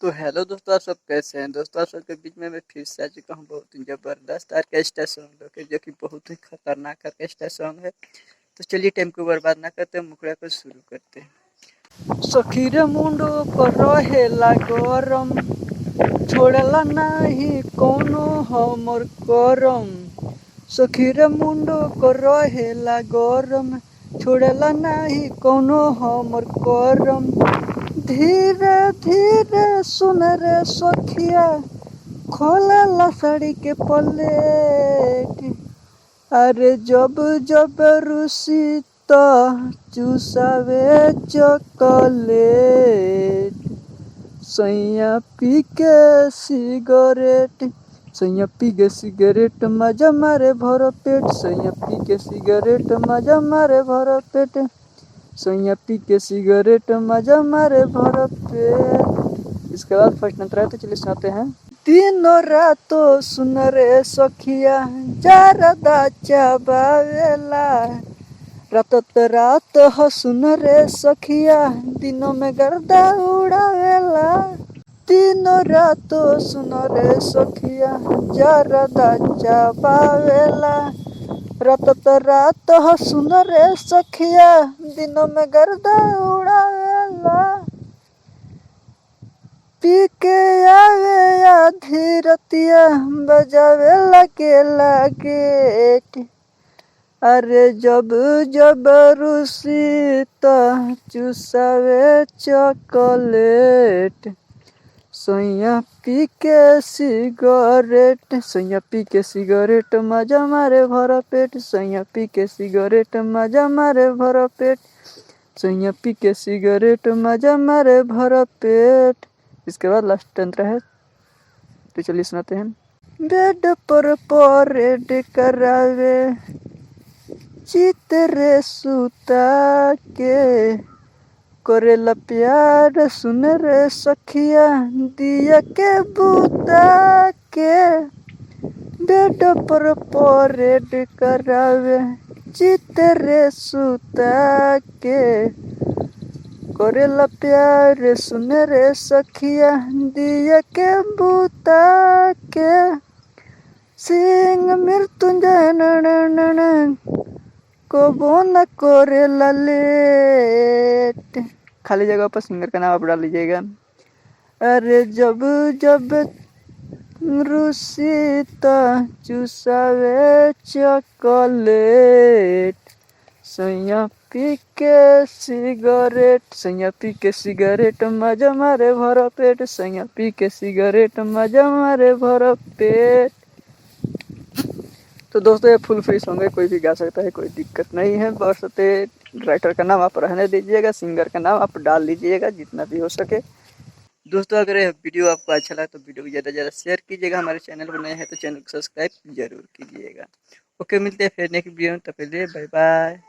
तो हेलो दोस्तों, आप सब कैसे हैं? दोस्तों, आप सबके बीच में मैं फिर से आ चुका हूँ बहुत ही ज़बरदस्त ऑर्केस्ट्रा सॉन्ग लेके, जो कि बहुत ही खतरनाक ऑर्केस्ट्रा सॉन्ग है। तो चलिए टाइम को बर्बाद ना करते, मुखड़ा को शुरू करते हैं। सखी रे मुंडो को रहेला गरम, छोड़ला नाही कोनो हमर करम। सखी रे मुंडो को रहेला गरम, छोड़ला नाही कोनो हमर करम। धीरे धीरे सुन रे सखिया, खोला साड़ी के पलेट। अरे जब जब रुसी तो चूसावे चॉकलेट। सैया पी के सिगरेट, सैया पी के सिगरेट मजा मारे भर पेट। सैया पी के सिगरेट मजा मारे भर पेट। सैया पी के सिगरेट मजा मारे भर पेट। इसके बाद फर्स्ट नंतर है, तो चलिए सुनाते हैं। दिनों रातों सुन रे सखिया, जारदा चबावेला। रात रात हो सुन रे सखिया, दिनों में गर्दा उड़ावेला। दिनों रातों सुन रे सखिया, जारदा चबावेला। रात हो सुन रे सखिया, दिनों में गर्दा उड़ावेला। पी के आवे आधी रतिया, बजावे लगेला गेट। अरे जब जब रुसी तो चूसावे चॉकलेट। सैया पी के सिगरेट, सैया पी के सिगरेट मजा मारे भर पेट। सैया पी के सिगरेट मजा मारे भर पेट। सैया पी के सिगरेट मजा मारे भर पेट। इसके बाद लास्ट तंत्र है, तो चलिए सुनाते हैं। बेड पर परेड करावे, चितरे सुता के। करेला प्यार सुन रे सखिया, दिया के बुता के। बेड पर परेड करावे, चितरे सुता के। करेला प्यार सुन रे सखिया, दिया के बुता के। सिंह मृत्युंजय नन कबो न करेला लेट। खाली जगह पर सिंगर का नाम आप डाल लीजिएगा। अरे जब जब रुसी तो चूसावे चॉकलेट। सैया पी के सिगरेट, सैया पी के सिगरेट मजा मारे भर पेट। सैया पी के सिगरेट मजा मारे भर पेट। तो दोस्तों, ये फुल फ्री सॉन्ग है, कोई भी गा सकता है, कोई दिक्कत नहीं है। बस राइटर का नाम आप रहने दीजिएगा, सिंगर का नाम आप डाल लीजिएगा जितना भी हो सके। दोस्तों, अगर यह वीडियो आपको अच्छा लगा तो वीडियो को ज़्यादा से ज़्यादा शेयर कीजिएगा। हमारे चैनल पर नए हैं तो चैनल को सब्सक्राइब जरूर कीजिएगा। ओके, मिलते हैं फिर नेक्स्ट वीडियो में, तब तक के लिए बाय बाय।